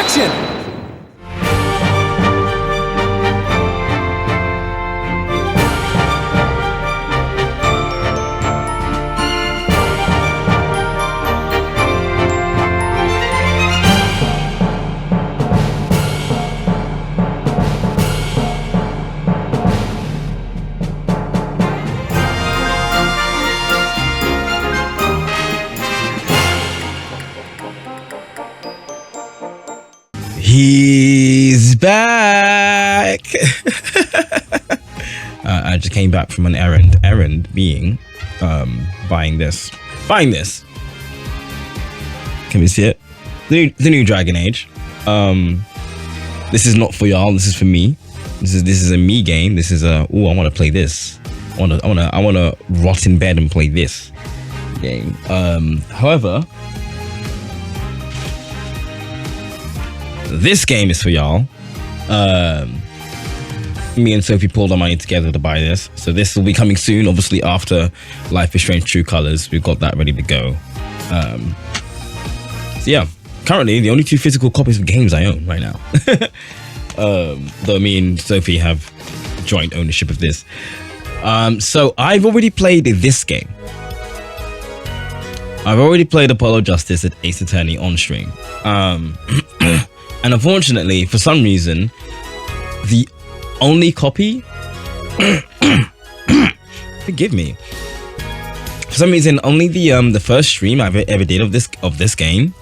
Action! He's back. I just came back from an errand being buying this. Can we see it? The new Dragon Age. This is not for y'all. This is for me. This is a me game. This is a I want to play this. I want to rot in bed and play this game. However, this game is for y'all. Me and Sophie pulled our money together to buy this, so this will be coming soon. Obviously, after Life is Strange: True Colors, we've got that ready to go. So yeah, currently the only 2 physical copies of games I own right now. Though me and Sophie have joint ownership of this. So I've already played this game. I've already played Apollo Justice at Ace Attorney on stream. And unfortunately, for some reason, the only copy, forgive me, for some reason, only the first stream I've ever did of this game,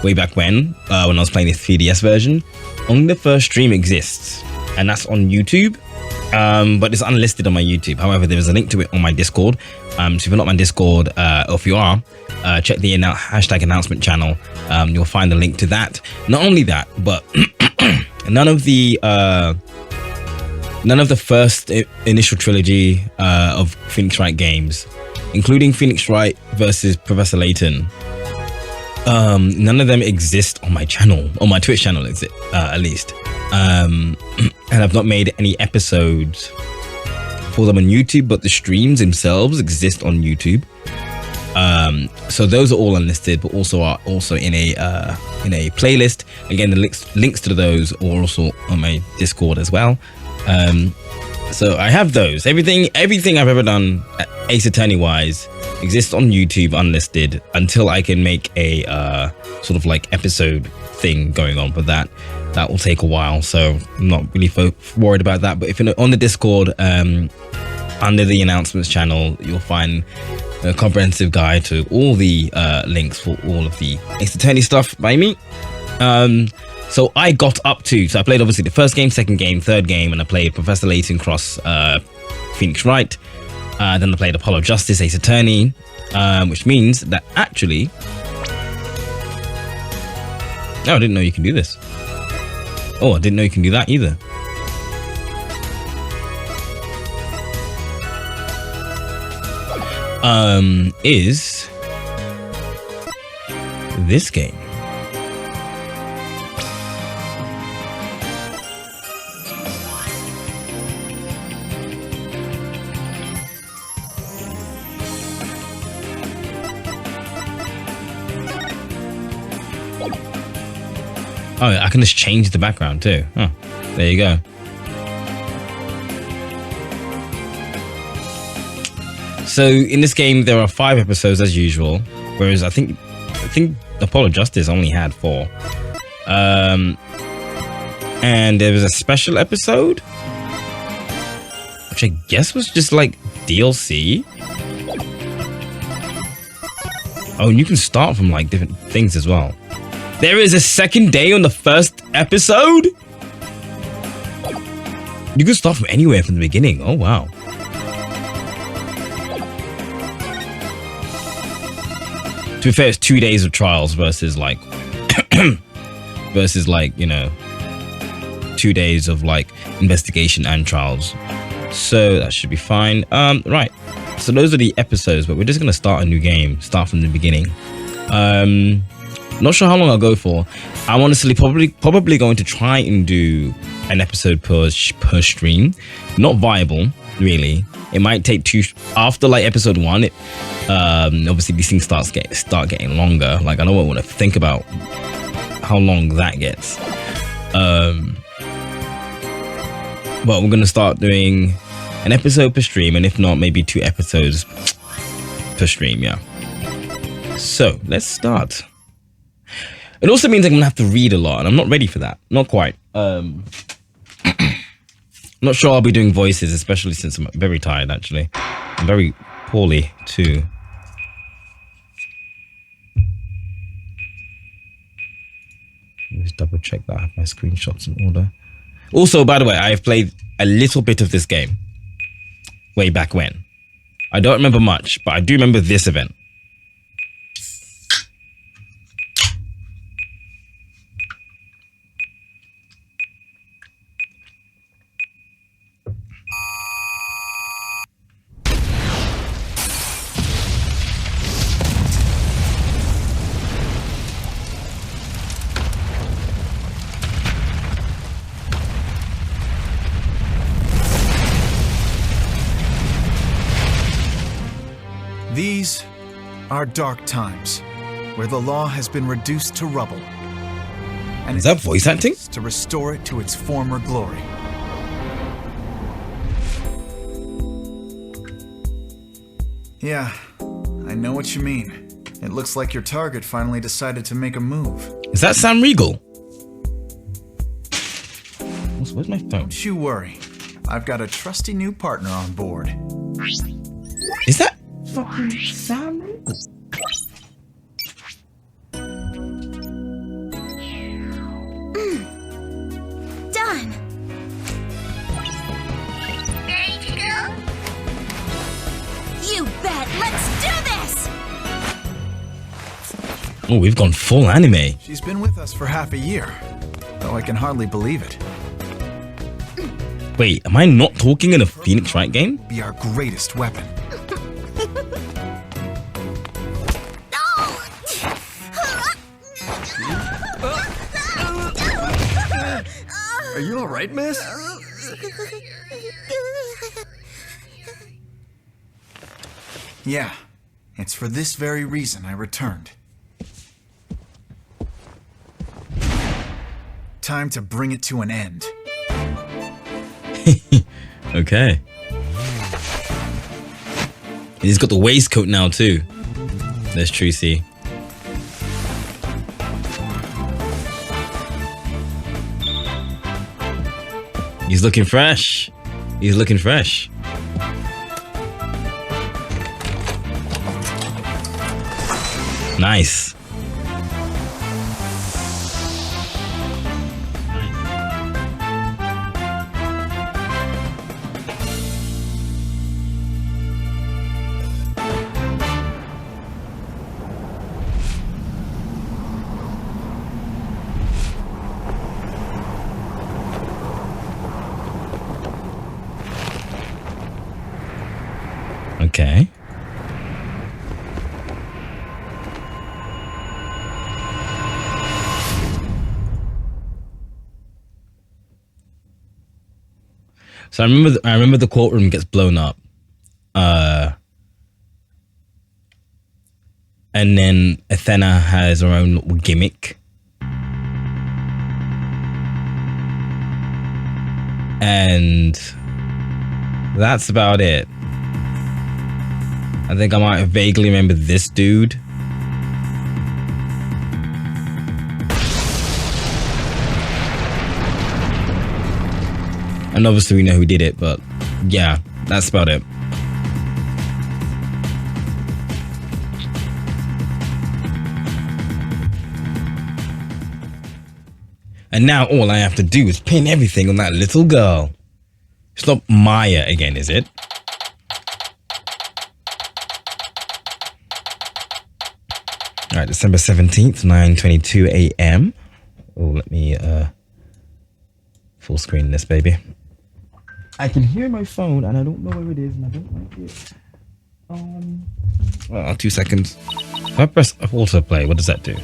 way back when I was playing the 3DS version, only the first stream exists, and that's on YouTube, but it's unlisted on my YouTube. However, there is a link to it on my Discord. So if you're not on my Discord, or if you are, check the hashtag announcement channel. You'll find the link to that. Not only that, but none of the first initial trilogy of Phoenix Wright games, including Phoenix Wright versus Professor Layton, none of them exist on my channel, on my Twitch channel, at least. And I've not made any episodes for them on YouTube, but the streams themselves exist on YouTube. So those are all unlisted, but are also in a playlist. Again, the links to those are also on my Discord as well. So I have those. Everything I've ever done Ace Attorney wise exists on YouTube unlisted until I can make a sort of like episode thing going on. But that will take a while, so I'm not really worried about that. But if you're on the Discord, under the announcements channel, you'll find a comprehensive guide to all the links for all of the Ace Attorney stuff by me. So I got up to, so I played obviously the first game, second game, third game, and I played Professor Layton cross Phoenix Wright. Then I played Apollo Justice, Ace Attorney, which means that actually, oh, I didn't know you can do this. Oh, I didn't know you can do that either. Is this game. Oh, I can just change the background too. Oh, there you go. So in this game, there are 5 episodes as usual, whereas I think Apollo Justice only had 4. And there was a special episode, which I guess was just like DLC. Oh, and you can start from like different things as well. There is a second day on the first episode. You can start from anywhere from the beginning. Oh wow. To be fair, it's 2 days of trials versus like you know, 2 days of like investigation and trials. So that should be fine. Right. So those are the episodes, but we're just gonna start a new game, start from the beginning. Not sure how long I'll go for. I'm honestly probably going to try and do an episode per stream. Not viable, really. It might take 2 after like episode 1. Obviously these things start getting longer. Like I don't want to think about how long that gets. But we're gonna start doing an episode per stream, and if not, maybe 2 episodes per stream. Yeah. So let's start. It also means I'm gonna have to read a lot, and I'm not ready for that. Not quite. Not sure I'll be doing voices, especially since I'm very tired. Actually, I'm very poorly too. Let's double check that I have my screenshots in order. Also, by the way, I have played a little bit of this game way back when. I don't remember much, but I do remember this event. These are dark times, where the law has been reduced to rubble. And is that voice acting? To restore it to its former glory. Yeah, I know what you mean. It looks like your target finally decided to make a move. Is that Sam Riegel? Where's my phone? Don't you worry. I've got a trusty new partner on board. Is that fucking Sam Riegel? Done. Ready to go? You bet. Let's do this. Oh, we've gone full anime. She's been with us for half a year, though I can hardly believe it. Wait, am I not talking in a Phoenix Wright game? Be our greatest weapon. Are you all right, miss? Yeah, it's for this very reason I returned. Time to bring it to an end. Okay. He's got the waistcoat now too. There's Trucy. He's looking fresh. He's looking fresh. Nice. Okay. So I remember the courtroom gets blown up. And then Athena has her own little gimmick. And that's about it. I think I might vaguely remember this dude. And obviously we know who did it, but yeah, that's about it. And now all I have to do is pin everything on that little girl. It's not Maya again, is it? All right, December 17th, 9:22 a.m. Oh, let me full screen this baby. I can hear my phone and I don't know where it is and I don't like it. 2 seconds. If I press autoplay, what does that do?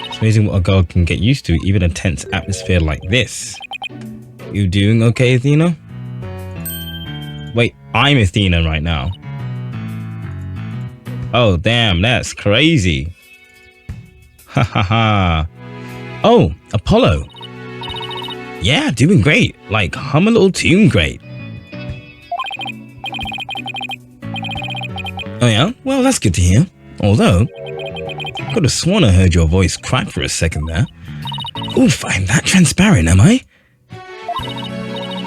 It's amazing what a girl can get used to, even a tense atmosphere like this. You doing okay, Athena? Wait, I'm Athena right now. Oh, damn, that's crazy. Ha ha ha. Oh, Apollo. Yeah, doing great. Like, hum a little tune great. Oh yeah? Well, that's good to hear. Although, could have sworn I heard your voice crack for a second there. Oof, I'm that transparent, am I?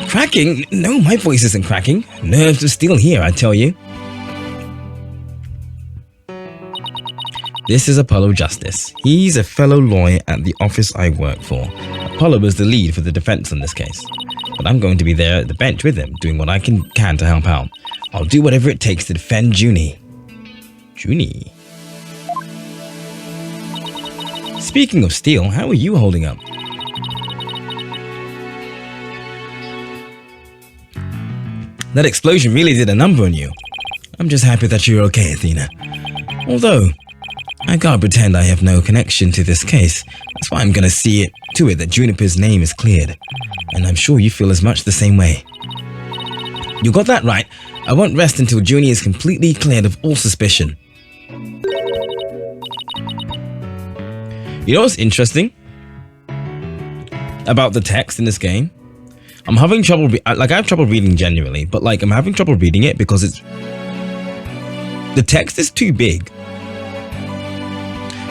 Cracking? No, my voice isn't cracking. Nerves of steel here, I tell you. This is Apollo Justice. He's a fellow lawyer at the office I work for. Apollo was the lead for the defense in this case. But I'm going to be there at the bench with him, doing what I can to help out. I'll do whatever it takes to defend Junie. Junie? Speaking of steel, how are you holding up? That explosion really did a number on you. I'm just happy that you're okay, Athena. Although, I can't pretend I have no connection to this case. That's why I'm gonna see to it that Juniper's name is cleared. And I'm sure you feel as much the same way. You got that right. I won't rest until Junie is completely cleared of all suspicion. You know what's interesting about the text in this game? I'm having trouble, I have trouble reading generally, but like I'm having trouble reading it because the text is too big.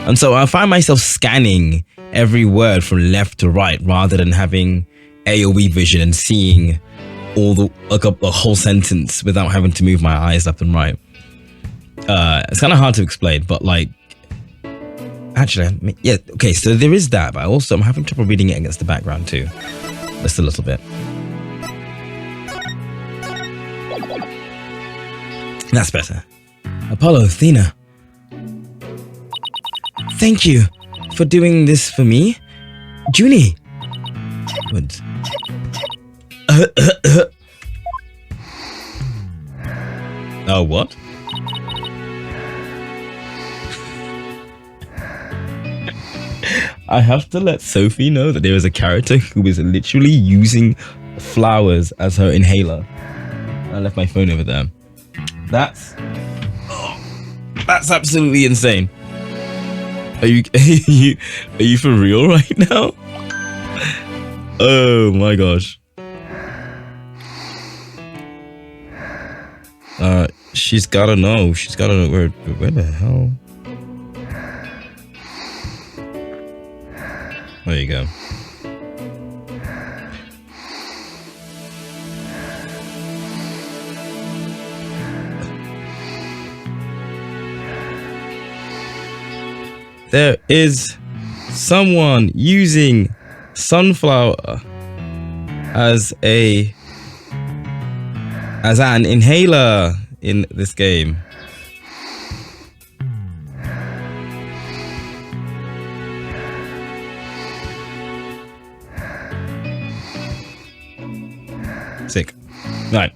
And so I find myself scanning every word from left to right rather than having AoE vision and seeing all the a whole sentence without having to move my eyes left and right. It's kind of hard to explain, but like, actually, yeah, okay, so there is that, but I'm having trouble reading it against the background too. Just a little bit. That's better. Apollo, Athena. Thank you for doing this for me. Junie. What? Oh, what? I have to let Sophie know that there is a character who is literally using flowers as her inhaler. I left my phone over there. That's absolutely insane. Are you for real right now? Oh my gosh. She's gotta know. She's gotta know where the hell. There you go. There is someone using sunflower as an inhaler in this game. Sick. Right.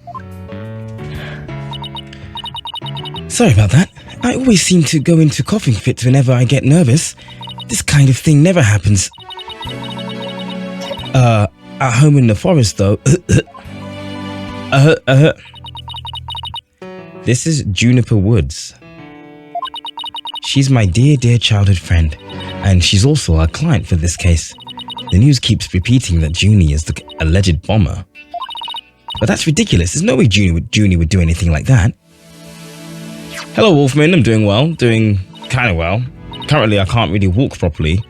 Sorry about that. I always seem to go into coughing fits whenever I get nervous. This kind of thing never happens. At home in the forest though. This is Juniper Woods. She's my dear childhood friend, and she's also our client for this case. The news keeps repeating that Junie is the alleged bomber. But that's ridiculous. There's no way Junie would do anything like that. Hello, Wolfman. I'm doing well. Doing kind of well. Currently, I can't really walk properly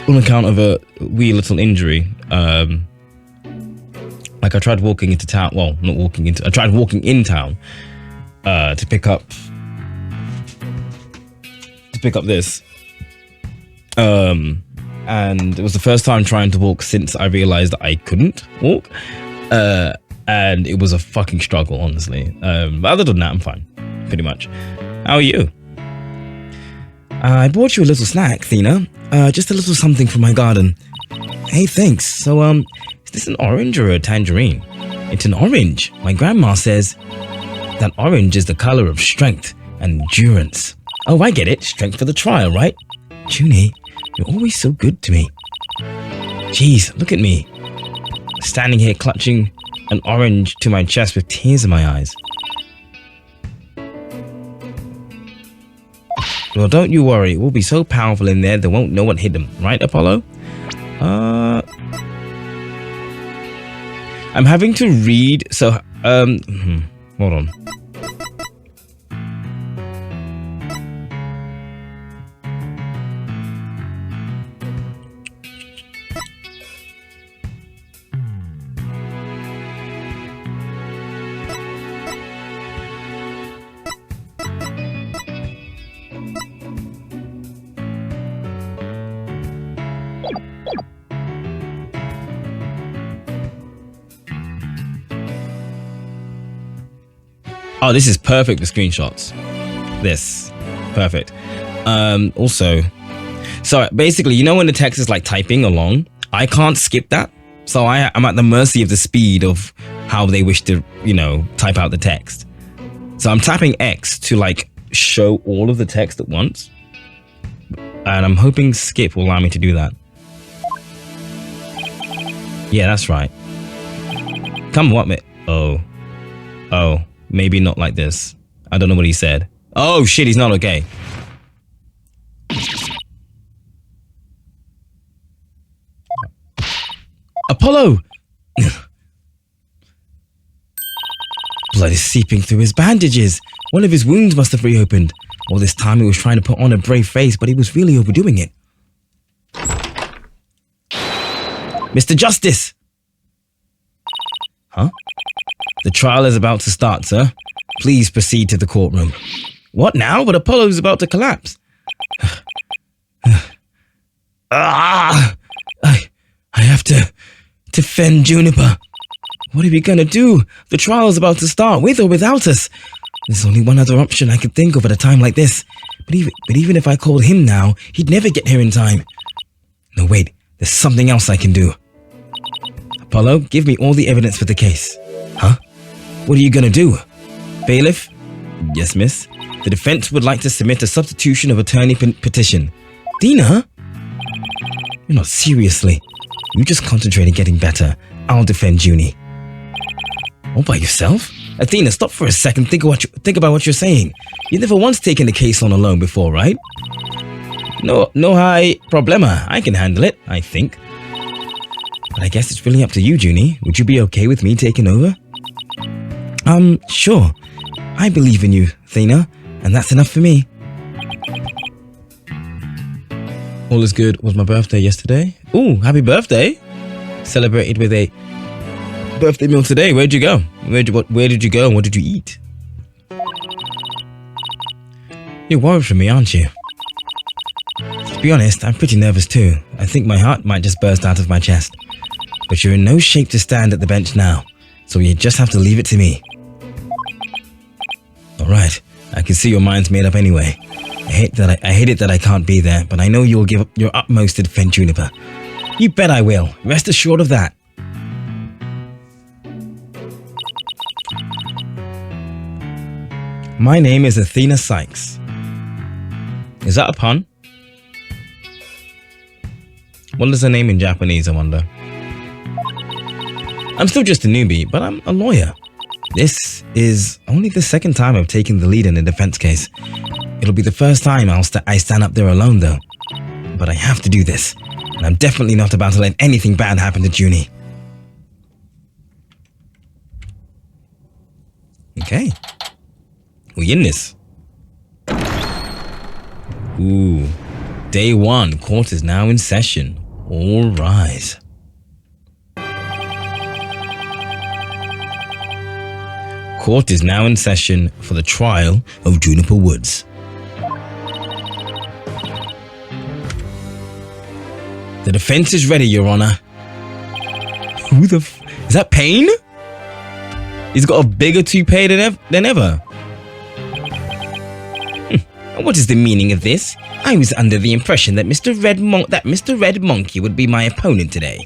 on account of a wee little injury. Like I tried walking into town. Well, not walking into. I tried walking in town to pick up this. And it was the first time trying to walk since I realized that I couldn't walk. And it was a fucking struggle, honestly. But other than that, I'm fine, pretty much. How are you? I bought you a little snack, Athena. Just a little something from my garden. Hey, thanks. So, is this an orange or a tangerine? It's an orange. My grandma says that orange is the color of strength and endurance. Oh, I get it. Strength for the trial, right? Junie, you're always so good to me. Jeez, look at me. Standing here clutching an orange to my chest with tears in my eyes. Well, don't you worry. It will be so powerful in there, they won't know what hit them. Right, Apollo? I'm having to read, so, hold on. Oh, this is perfect for screenshots. This. Perfect. Also, so basically, you know when the text is like typing along, I can't skip that. So I'm at the mercy of the speed of how they wish to, you know, type out the text. So I'm tapping X to like show all of the text at once. And I'm hoping skip will allow me to do that. Yeah, that's right. Come what me? Oh. Maybe not like this. I don't know what he said. Oh shit, he's not okay. Apollo! Blood is seeping through his bandages. One of his wounds must have reopened. All this time he was trying to put on a brave face, but he was really overdoing it. Mr. Justice! Huh? The trial is about to start, sir. Please proceed to the courtroom. What now? But Apollo's about to collapse. I have to defend Juniper. What are we gonna do? The trial is about to start, with or without us. There's only one other option I could think of at a time like this. But even if I called him now, he'd never get here in time. No, wait. There's something else I can do. Apollo, give me all the evidence for the case. Huh? What are you gonna do? Bailiff? Yes, miss. The defense would like to submit a substitution of attorney petition. Dina? You're not seriously. You just concentrate on getting better. I'll defend Junie. All by yourself? Athena, stop for a second. Think about what you're saying. You've never once taken a case on alone before, right? No high problema. I can handle it, I think. But I guess it's really up to you, Junie. Would you be okay with me taking over? Sure. I believe in you, Athena, and that's enough for me. All is good. Was my birthday yesterday? Ooh, happy birthday. Celebrated with a birthday meal today. Where'd you go? Where did you go and what did you eat? You're worried for me, aren't you? To be honest, I'm pretty nervous too. I think my heart might just burst out of my chest. But you're in no shape to stand at the bench now, so you just have to leave it to me. Alright, I can see your mind's made up anyway. I hate it that I can't be there, but I know you'll give up your utmost to defend Juniper. You bet I will. Rest assured of that. My name is Athena Sykes. Is that a pun? What is her name in Japanese, I wonder? I'm still just a newbie, but I'm a lawyer. This is only the second time I've taken the lead in a defense case. It'll be the first time I stand up there alone, though. But I have to do this, and I'm definitely not about to let anything bad happen to Junie. Okay. We in this. Ooh. Day 1. Court is now in session. All rise. Court is now in session for the trial of Juniper Woods. The defense is ready, Your Honor. Who the is that Payne? He's got a bigger toupee than ever. What is the meaning of this? I was under the impression that Mr. Red Monkey would be my opponent today.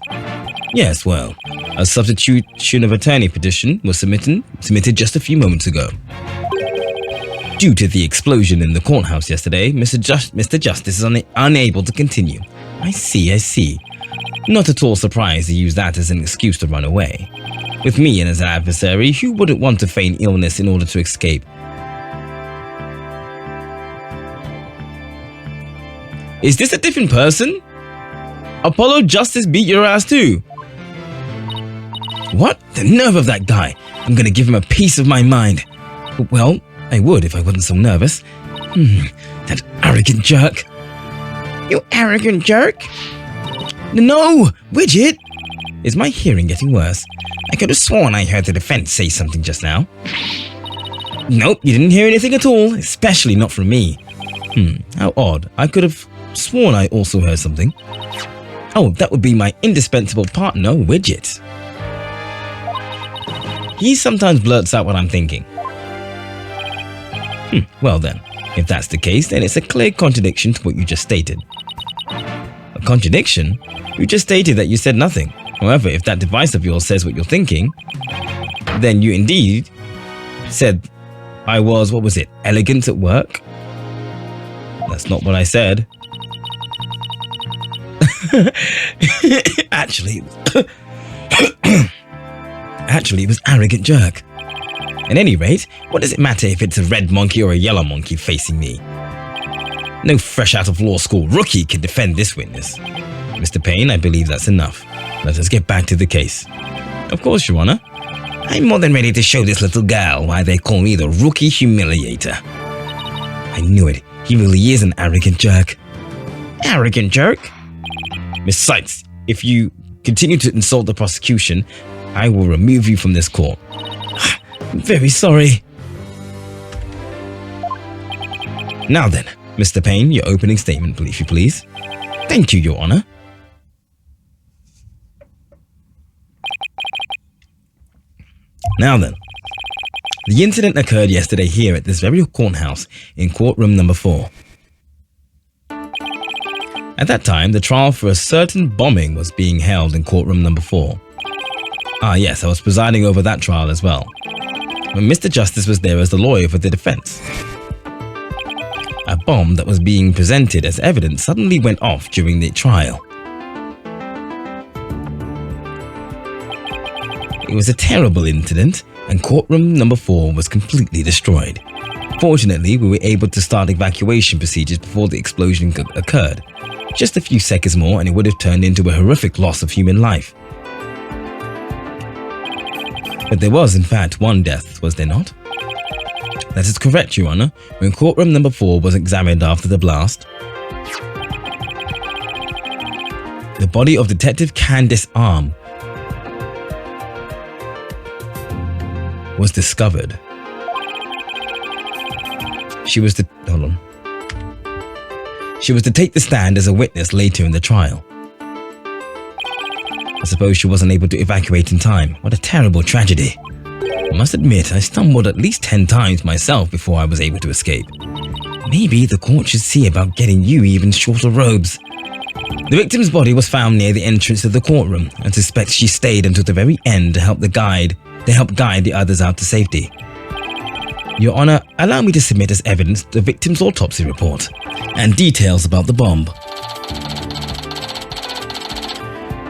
Yes, well, a substitution of attorney petition was submitted just a few moments ago. Due to the explosion in the courthouse yesterday, Mr. Justice is unable to continue. I see. Not at all surprised he used that as an excuse to run away. With me and as an adversary, who wouldn't want to feign illness in order to escape? Is this a different person? Apollo Justice beat your ass too. What? The nerve of that guy. I'm gonna give him a piece of my mind. Well, I would if I wasn't so nervous. That arrogant jerk. You arrogant jerk? No, Widget! Is my hearing getting worse? I could have sworn I heard the defense say something just now. Nope, you didn't hear anything at all, especially not from me. How odd. I could have sworn I also heard something. Oh, that would be my indispensable partner, Widget. He sometimes blurts out what I'm thinking. Well then, if that's the case, then it's a clear contradiction to what you just stated. A contradiction? You just stated that you said nothing. However, if that device of yours says what you're thinking, then you indeed said I was, what was it, elegant at work? That's not what I said. Actually, it was arrogant jerk. At any rate, what does it matter if it's a red monkey or a yellow monkey facing me? No fresh out of law school rookie can defend this witness. Mr. Payne, I believe that's enough. Let us get back to the case. Of course, Your Honor. I'm more than ready to show this little girl why they call me the Rookie Humiliator. I knew it. He really is an arrogant jerk. Arrogant jerk? Miss Sykes, if you continue to insult the prosecution, I will remove you from this court. I'm very sorry. Now then, Mr. Payne, your opening statement, if you please. Thank you, Your Honor. Now then, the incident occurred yesterday here at this very courthouse in courtroom number 4. At that time, the trial for a certain bombing was being held in courtroom number 4. Ah yes, I was presiding over that trial as well. When Mr. Justice was there as the lawyer for the defense. A bomb that was being presented as evidence suddenly went off during the trial. It was a terrible incident, and courtroom number 4 was completely destroyed. Fortunately, we were able to start evacuation procedures before the explosion occurred. Just a few seconds more and it would have turned into a horrific loss of human life. But there was, in fact, one death, was there not? That is correct, Your Honor. When courtroom number 4 was examined after the blast, the body of Detective Candice Arm was discovered. She was to take the stand as a witness later in the trial. I suppose she wasn't able to evacuate in time. What a terrible tragedy. I must admit, I stumbled at least 10 times myself before I was able to escape. Maybe the court should see about getting you even shorter robes. The victim's body was found near the entrance to the courtroom, and suspect she stayed until the very end to help guide the others out to safety. Your Honor, allow me to submit as evidence the victim's autopsy report and details about the bomb.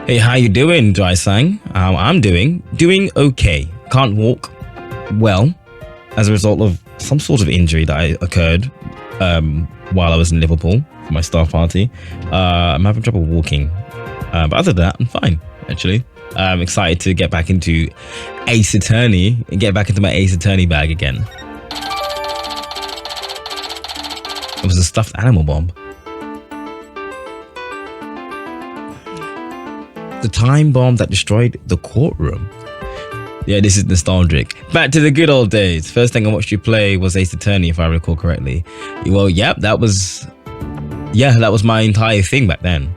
Hey, how you doing, Dry Sang? How I'm doing? Doing okay. Can't walk well as a result of some sort of injury that occurred while I was in Liverpool for my staff party. I'm having trouble walking, but other than that, I'm fine, actually. I'm excited to get back into Ace Attorney and get back into my Ace Attorney bag again. It was a stuffed animal bomb. The time bomb that destroyed the courtroom. Yeah, this is nostalgic. Back to the good old days. First thing I watched you play was Ace Attorney, if I recall correctly. Well, yep, that was my entire thing back then.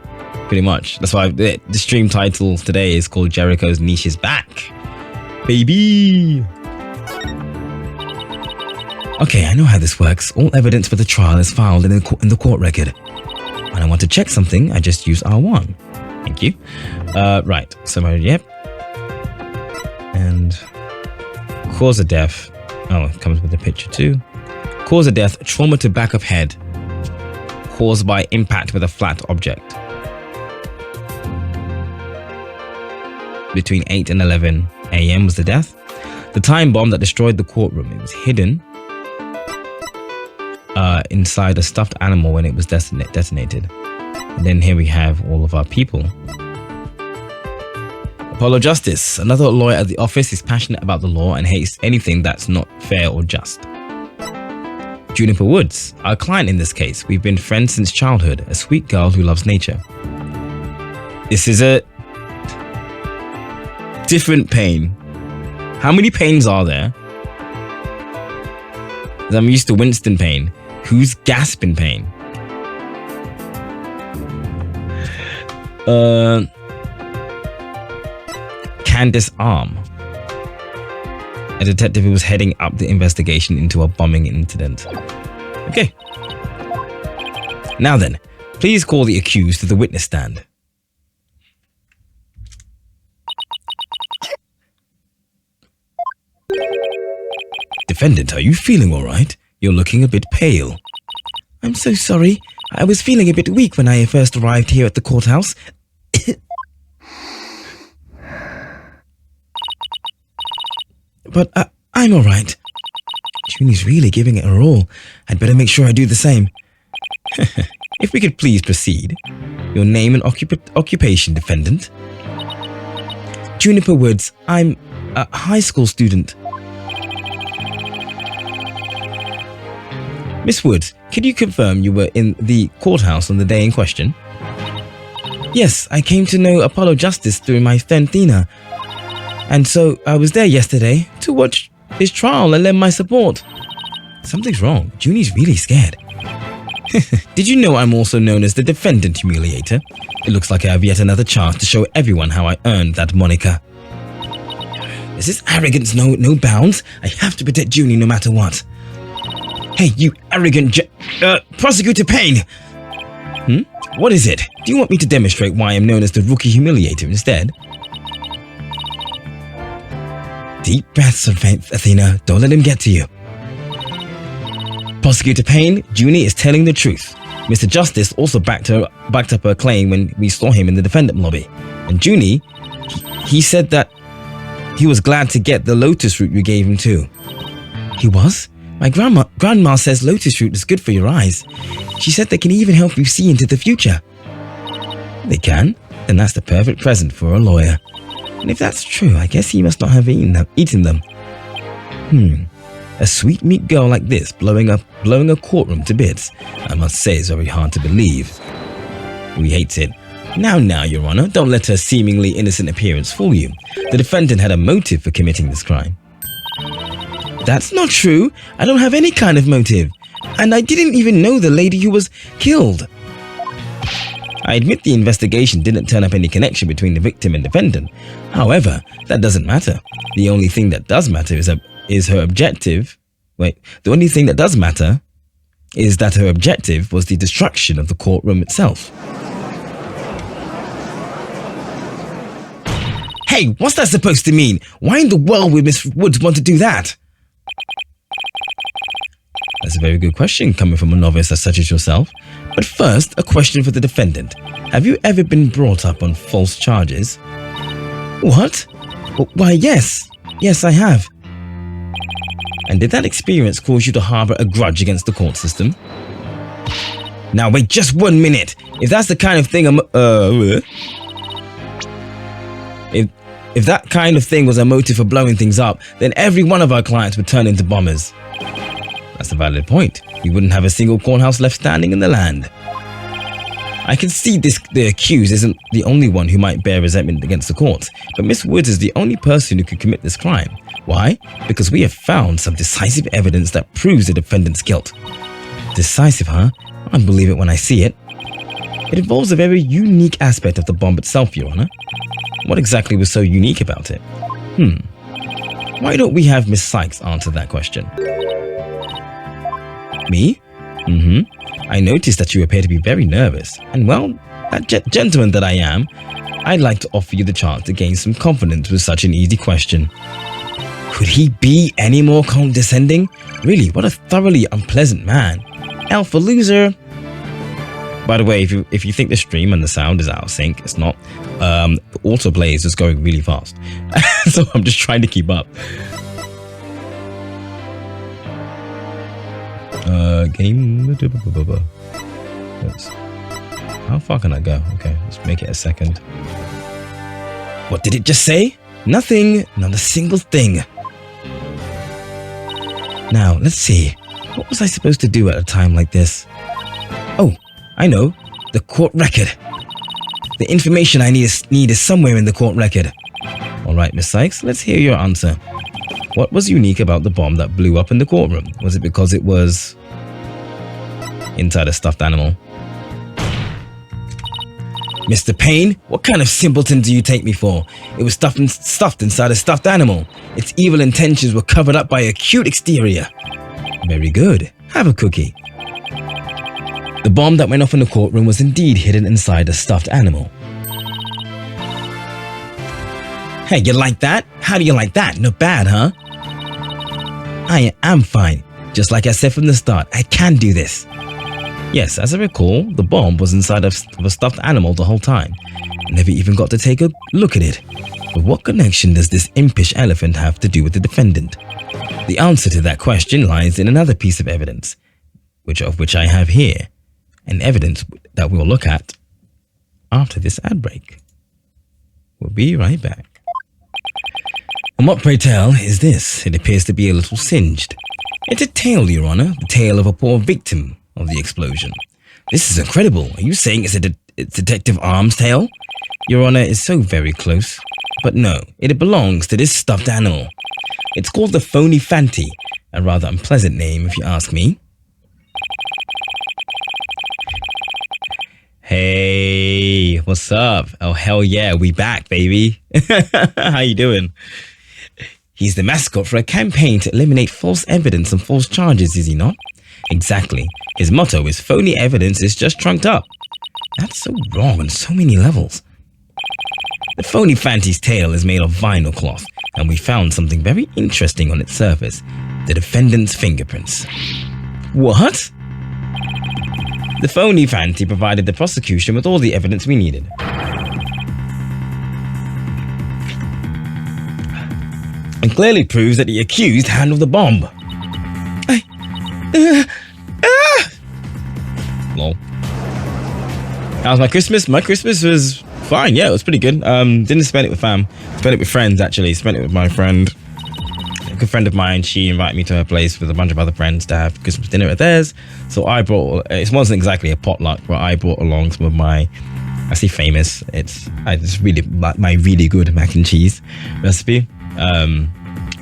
Pretty much. That's why the stream title today is called Jericho's Niche is Back. Baby! Okay, I know how this works. All evidence for the trial is filed in the court record. When I want to check something, I just use R1. Thank you. Right, so yep. And cause of death. Oh, it comes with a picture too. Cause of death, trauma to back of head. Caused by impact with a flat object. Between 8 and 11 a.m. was the death. The time bomb that destroyed the courtroom. It was hidden inside a stuffed animal when it was detonated. And then here we have all of our people. Apollo Justice, another lawyer at the office, is passionate about the law and hates anything that's not fair or just. Juniper Woods, our client in this case. We've been friends since childhood, a sweet girl who loves nature. This is a different pain. How many pains are there? I'm used to Winston pain. Who's gasping pain? Candace Arm, a detective who was heading up the investigation into a bombing incident. Okay. Now then, please call the accused to the witness stand. Defendant, are you feeling all right? You're looking a bit pale. I'm so sorry. I was feeling a bit weak when I first arrived here at the courthouse. But I'm all right. Junie's really giving it her all. I'd better make sure I do the same. If we could please proceed. Your name and occupation, defendant. Juniper Woods. I'm a high school student. Miss Woods, could you confirm you were in the courthouse on the day in question? Yes, I came to know Apollo Justice through my friend Tina. And so I was there yesterday to watch his trial and lend my support. Something's wrong. Junie's really scared. Did you know I'm also known as the defendant humiliator? It looks like I have yet another chance to show everyone how I earned that moniker. Is this arrogance no bounds? I have to protect Junie no matter what. Hey, you arrogant Prosecutor Payne! What is it? Do you want me to demonstrate why I'm known as the rookie humiliator instead? Deep breaths, Athena. Don't let him get to you. Prosecutor Payne, Junie is telling the truth. Mr. Justice also backed up her claim when we saw him in the defendant lobby. And Junie, he said that he was glad to get the lotus root you gave him too. He was? My grandma says lotus root is good for your eyes. She said they can even help you see into the future. They can? Then that's the perfect present for a lawyer. And if that's true, I guess he must not have eaten them. A sweet meat girl like this blowing a courtroom to bits, I must say, is very hard to believe. We hate it. Now, Your Honor, don't let her seemingly innocent appearance fool you. The defendant had a motive for committing this crime. That's not true. I don't have any kind of motive. And I didn't even know the lady who was killed. I admit the investigation didn't turn up any connection between the victim and defendant. However, that doesn't matter. The only thing that does matter is her objective. The only thing that does matter is that her objective was the destruction of the courtroom itself. Hey, what's that supposed to mean? Why in the world would Miss Woods want to do that? That's a very good question coming from a novice such as yourself. But first, a question for the defendant. Have you ever been brought up on false charges? What? Why, yes. Yes, I have. And did that experience cause you to harbor a grudge against the court system? Now wait just 1 minute. If that's the kind of thing If that kind of thing was a motive for blowing things up, then every one of our clients would turn into bombers. That's a valid point. We wouldn't have a single courthouse left standing in the land. I can see the accused isn't the only one who might bear resentment against the court, but Miss Woods is the only person who could commit this crime. Why? Because we have found some decisive evidence that proves the defendant's guilt. Decisive, huh? I'll believe it when I see it. It involves a very unique aspect of the bomb itself, Your Honor. What exactly was so unique about it? Why don't we have Miss Sykes answer that question? Me? I noticed that you appear to be very nervous. And well, that gentleman that I am, I'd like to offer you the chance to gain some confidence with such an easy question. Could he be any more condescending? Really, what a thoroughly unpleasant man. Alpha loser. By the way, if you think the stream and the sound is out of sync, it's not. The autoplay is just going really fast. So I'm just trying to keep up. Game. How far can I go? Okay, let's make it a second. What did it just say? Nothing. Not a single thing. Now, let's see. What was I supposed to do at a time like this? Oh, I know. The court record. The information I need is somewhere in the court record. Alright, Miss Sykes, let's hear your answer. What was unique about the bomb that blew up in the courtroom? Was it because it was inside a stuffed animal? Mr. Payne, what kind of simpleton do you take me for? It was stuffed inside a stuffed animal. Its evil intentions were covered up by a cute exterior. Very good. Have a cookie. The bomb that went off in the courtroom was indeed hidden inside a stuffed animal. Hey, you like that? How do you like that? Not bad, huh? I am fine. Just like I said from the start, I can do this. Yes, as I recall, the bomb was inside of a stuffed animal the whole time. I never even got to take a look at it. But what connection does this impish elephant have to do with the defendant? The answer to that question lies in another piece of evidence, which I have here. An evidence that we'll look at after this ad break. We'll be right back. And what, pray tell, is this? It appears to be a little singed. It's a tale, Your Honor, the tale of a poor victim of the explosion. This is incredible. Are you saying it's Detective Arm's tale? Your Honor is so very close. But no, it belongs to this stuffed animal. It's called the Phony Fanty, a rather unpleasant name if you ask me. Hey, what's up? Oh, hell yeah, we back, baby. How you doing? He's the mascot for a campaign to eliminate false evidence and false charges, is he not? Exactly. His motto is phony evidence is just trunked up. That's so wrong on so many levels. The Phony Fanty's tail is made of vinyl cloth, and we found something very interesting on its surface. The defendant's fingerprints. What? The Phony Fanty provided the prosecution with all the evidence we needed. And clearly proves that the accused handled the bomb. Lol. How's my Christmas? My Christmas was fine. Yeah, it was pretty good. Didn't spend it with fam. Spent it with friends, actually. Spent it with my friend. A good friend of mine, she invited me to her place with a bunch of other friends to have Christmas dinner at theirs. So I brought, it wasn't exactly a potluck, but I brought along some of my, I say famous, it's really, my really good mac and cheese recipe.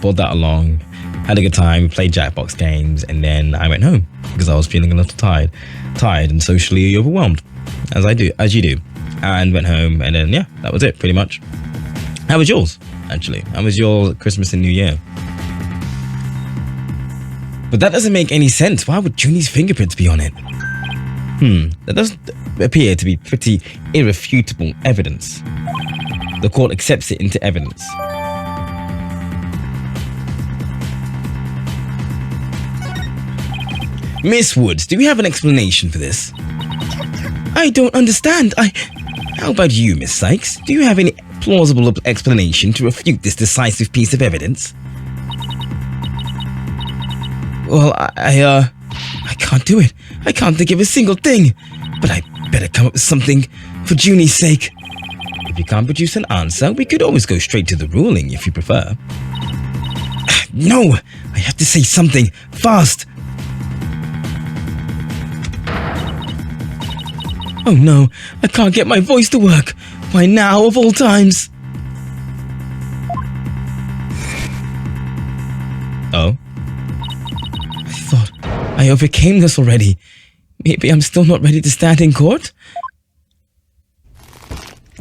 Brought that along, had a good time, played Jackbox games, and then I went home because I was feeling a little tired and socially overwhelmed, as you do, and went home, and then yeah, that was it pretty much. How was yours, actually? How was your Christmas and New Year? But that doesn't make any sense. Why would Junie's fingerprints be on it? That does appear to be pretty irrefutable evidence. The court accepts it into evidence. Miss Woods, do we have an explanation for this? I don't understand. How about you, Miss Sykes? Do you have any plausible explanation to refute this decisive piece of evidence? Well, I can't do it. I can't think of a single thing. But I better come up with something for Junie's sake. If you can't produce an answer, we could always go straight to the ruling if you prefer. No, I have to say something fast. Oh no, I can't get my voice to work. Why now of all times? Oh? I thought I overcame this already. Maybe I'm still not ready to stand in court?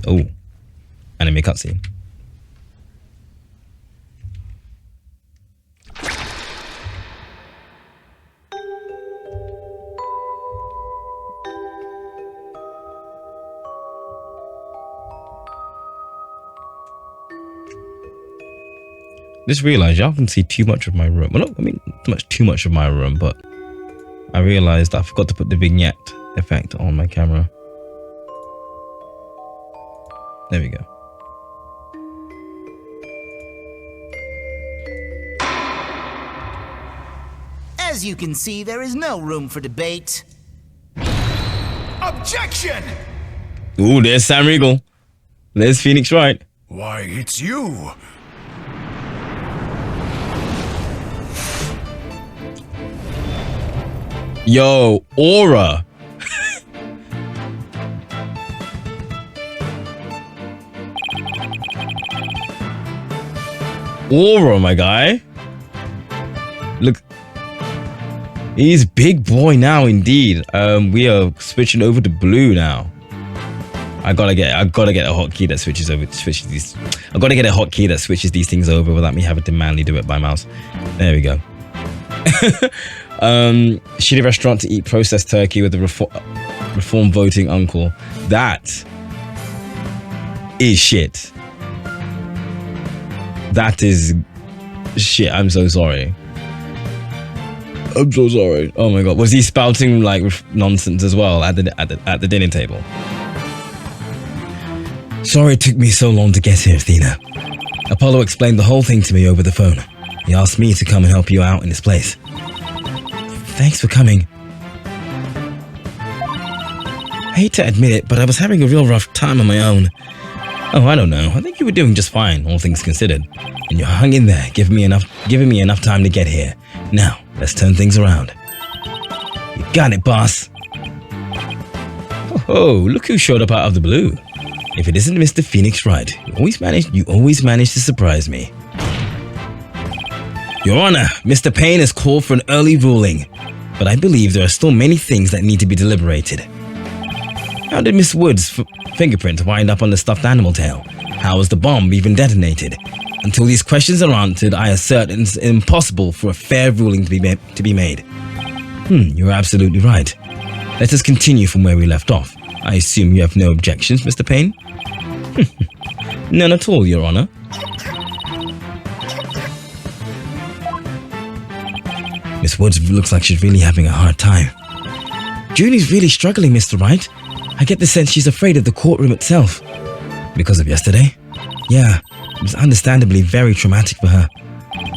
Oh, anime cutscene. Just realized y'all can see too much of my room. Well, not, I mean, too much of my room, but I realized I forgot to put the vignette effect on my camera. There we go. As you can see, there is no room for debate. Objection! Ooh, there's Sam Riegel. There's Phoenix Wright. Why, it's you. Yo, Aura. Aura, my guy. Look. He's big boy now, indeed. We are switching over to blue now. I gotta get a hotkey that switches these. I gotta get a hotkey that switches these things over without me having to manually do it by mouse. There we go. Shitty restaurant to eat processed turkey with a reform voting uncle. That is shit. That is shit. I'm so sorry. I'm so sorry. Oh my god. Was he spouting like nonsense as well at the dinner table? Sorry it took me so long to get here, Athena. Apollo explained the whole thing to me over the phone. He asked me to come and help you out in this place. Thanks for coming. I hate to admit it, but I was having a real rough time on my own. Oh, I don't know. I think you were doing just fine, all things considered. And you hung in there, giving me enough time to get here. Now, let's turn things around. You got it, boss. Oh, look who showed up out of the blue. If it isn't Mr. Phoenix Wright, you always manage to surprise me. Your Honor, Mr. Payne has called for an early ruling, but I believe there are still many things that need to be deliberated. How did Miss Wood's fingerprint wind up on the stuffed animal tail? How was the bomb even detonated? Until these questions are answered, I assert it's impossible for a fair ruling to be made. You're absolutely right. Let us continue from where we left off. I assume you have no objections, Mr. Payne? None at all, Your Honor. Miss Woods looks like she's really having a hard time. Junie's really struggling, Mr. Wright. I get the sense she's afraid of the courtroom itself. Because of yesterday? Yeah, it was understandably very traumatic for her.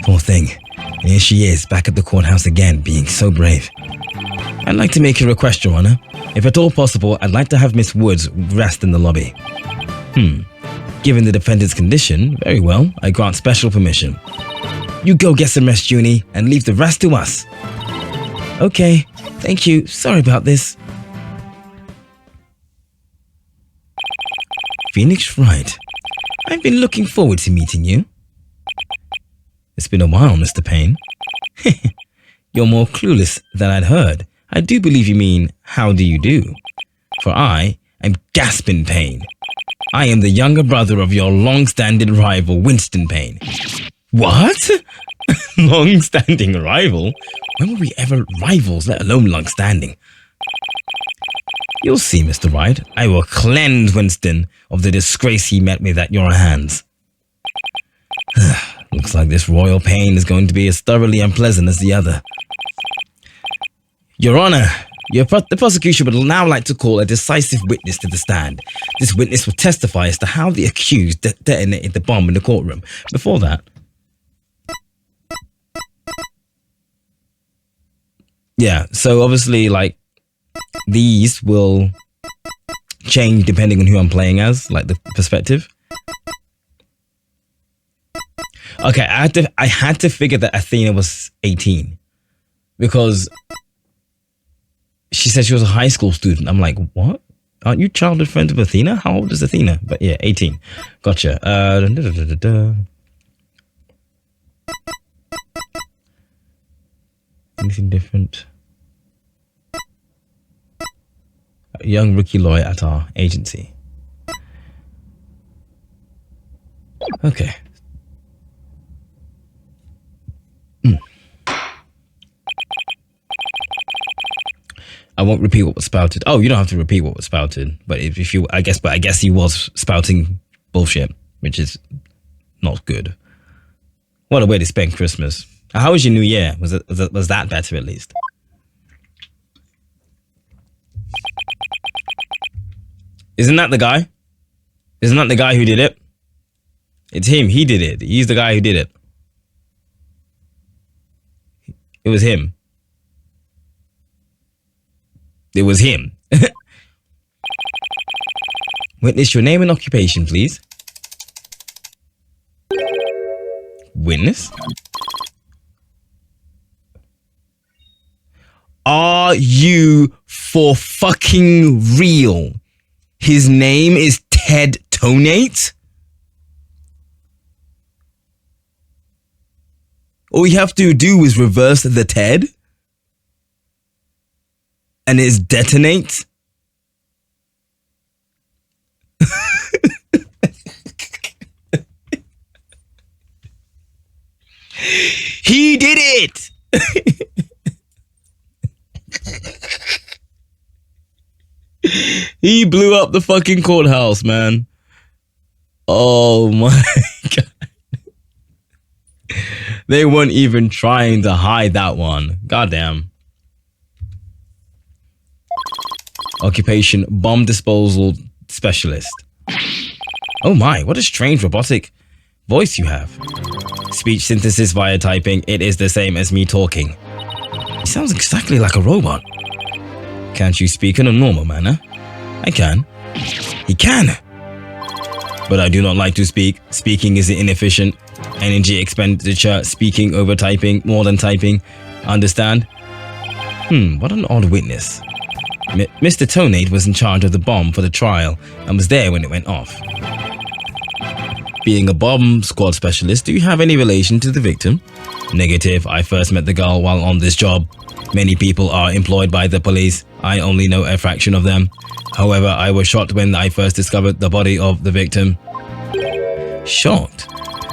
Poor thing. And here she is, back at the courthouse again, being so brave. I'd like to make a request, Your Honor. If at all possible, I'd like to have Miss Woods rest in the lobby. Given the defendant's condition, very well, I grant special permission. You go get some rest, Junie, and leave the rest to us. Okay, thank you. Sorry about this. Phoenix Wright. I've been looking forward to meeting you. It's been a while, Mr. Payne. You're more clueless than I'd heard. I do believe you mean, how do you do? For I am Gaspin Payne. I am the younger brother of your long-standing rival, Winston Payne. What? Long-standing rival? When were we ever rivals, let alone long-standing? You'll see, Mr. Wright. I will cleanse Winston of the disgrace he met with at your hands. Looks like this royal pain is going to be as thoroughly unpleasant as the other. Your Honor, the prosecution would now like to call a decisive witness to the stand. This witness will testify as to how the accused detonated the bomb in the courtroom. Before that... Yeah, so obviously, like, these will change depending on who I'm playing as, like the perspective. Okay, I had to figure that Athena was 18 because she said she was a high school student. I'm like, what? Aren't you childhood friends with Athena? How old is Athena? But yeah, 18. Gotcha. Anything different? A young rookie lawyer at our agency. Okay. I won't repeat what was spouted. Oh, you don't have to repeat what was spouted. But if you, I guess he was spouting bullshit, which is not good. What a way to spend Christmas. How was your New Year? Was that better at least? Isn't that the guy? Isn't that the guy who did it? It's him. He did it. He's the guy who did it. It was him. It was him. Witness, your name and occupation, please. Witness? Are you for fucking real? His name is Ted Tonate? All you have to do is reverse the Ted? And it's detonate? He did it! He blew up the fucking courthouse, man. Oh my god. They weren't even trying to hide that one. Goddamn. Occupation, bomb disposal specialist. Oh my, what a strange robotic voice you have. Speech synthesis via typing. It is the same as me talking. He sounds exactly like a robot. Can't you speak in a normal manner? I can. He can. But I do not like to speak. Speaking is inefficient. Energy expenditure. Speaking over typing. More than typing. Understand? What an odd witness. Mr. Tonate was in charge of the bomb for the trial and was there when it went off. Being a bomb squad specialist, do you have any relation to the victim? Negative. I first met the girl while on this job. Many people are employed by the police. I only know a fraction of them. However, I was shocked when I first discovered the body of the victim. Shocked?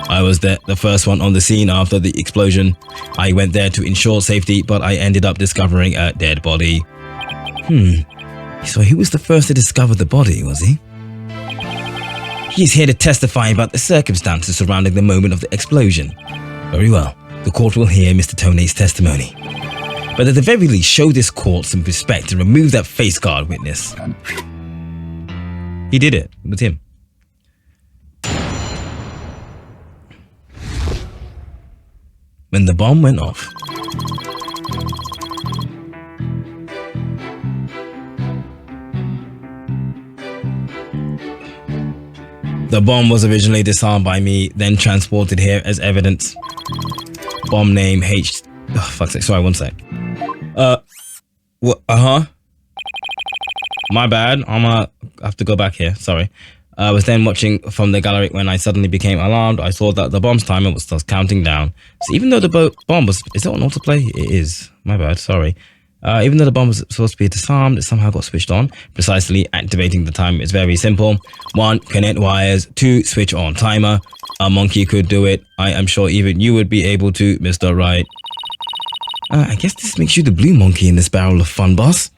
I was the first one on the scene after the explosion. I went there to ensure safety, but I ended up discovering a dead body. So he was the first to discover the body, was he? He's here to testify about the circumstances surrounding the moment of the explosion. Very well. The court will hear Mr. Tonate's testimony. But at the very least, show this court some respect and remove that face guard, witness. He did it. It was him. When the bomb went off. The bomb was originally disarmed by me, then transported here as evidence. Bomb name H... Oh, fuck's sake. Sorry, one sec. My bad. I have to go back here. Sorry. I was then watching from the gallery when I suddenly became alarmed. I saw that the bomb's timer was still counting down. So even though the bomb was... Is it on autoplay? It is. My bad. Sorry. Even though the bomb was supposed to be disarmed, it somehow got switched on. Precisely activating the timer is very simple. 1. Connect wires. 2. Switch on timer. A monkey could do it. I am sure even you would be able to, Mr. Wright. I guess this makes you the blue monkey in this barrel of fun, boss.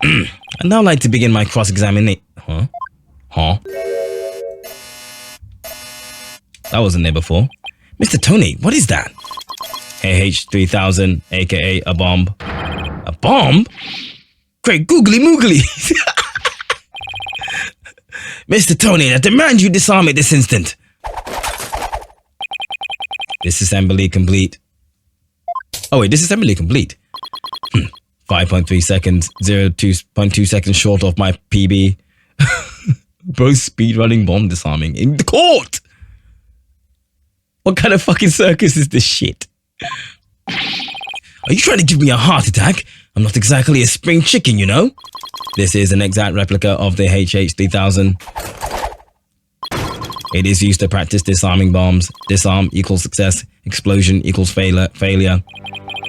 I'd now like to begin my cross-examination. Huh? That wasn't there before. Mr. Tony, what is that? AH-3000, aka a bomb. A bomb? Great googly moogly. Mr. Tony, I demand you disarm it this instant. Disassembly complete. Oh wait, disassembly complete. 5.3 seconds, 0.2 seconds short of my PB. Bro, speedrunning bomb disarming in the court. What kind of fucking circus is this shit? Are you trying to give me a heart attack? I'm not exactly a spring chicken, you know? This is an exact replica of the HH-3000. It is used to practice disarming bombs. Disarm equals success. Explosion equals failure.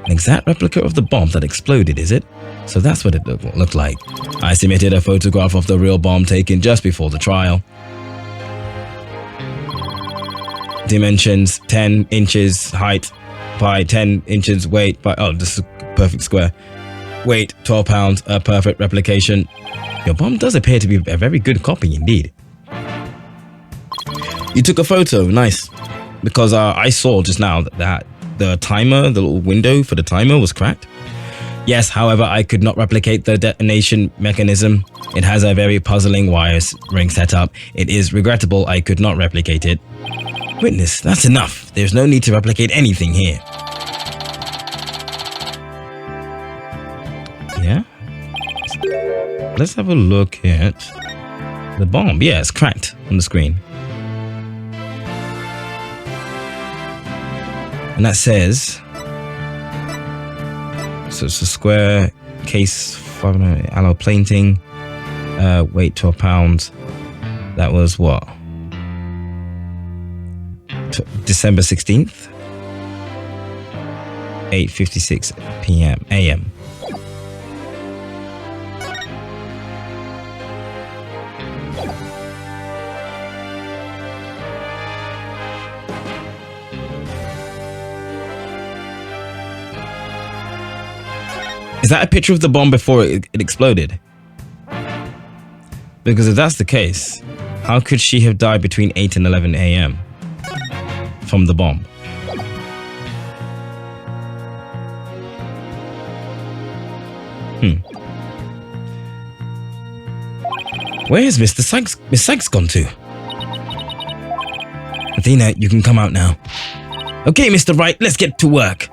An exact replica of the bomb that exploded, is it? So that's what it looked like. I submitted a photograph of the real bomb taken just before the trial. Dimensions 10 inches height by 10 inches weight by... Oh, this is a perfect square. Weight 12 pounds, a perfect replication. Your bomb does appear to be a very good copy indeed. You took a photo, nice. Because I saw just now that the timer, the little window for the timer was cracked. Yes, however, I could not replicate the detonation mechanism. It has a very puzzling wire ring setup. It is regrettable I could not replicate it. Witness, that's enough. There's no need to replicate anything here. Yeah? let's have a look at the bomb. Yeah, it's cracked on the screen. And that says, so it's a square case, 500 alloy plating, weight 12 pounds. That was what? December 16th, 8:56 p.m. a.m. Is that a picture of the bomb before it exploded? Because if that's the case, how could she have died between 8 and 11 a.m. from the bomb? Where has Miss Sykes gone to? Athena, you can come out now. Okay, Mr. Wright, let's get to work.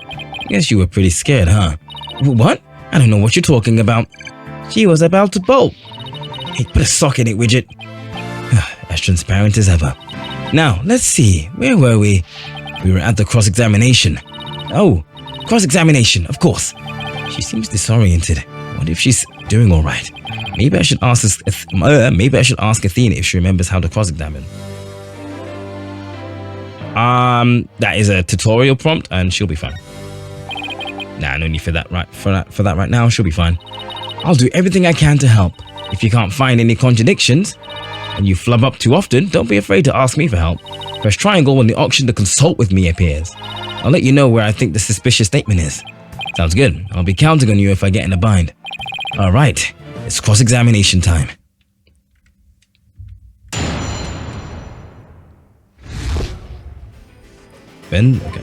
Guess you were pretty scared, huh? What? I don't know what you're talking about. She was about to bolt. Hey, put a sock in it, widget. As transparent as ever. Now, let's see. Where were we? We were at the cross-examination. Oh, cross-examination, of course. She seems disoriented. What if she's doing all right? Maybe I should ask Athena if she remembers how to cross-examine. That is a tutorial prompt, and she'll be fine. Nah, no need for that right now. She'll be fine. I'll do everything I can to help. If you can't find any contradictions and you flub up too often, don't be afraid to ask me for help. Press triangle when the option to consult with me appears. I'll let you know where I think the suspicious statement is. Sounds good. I'll be counting on you if I get in a bind. All right, it's cross-examination time. Ben, okay.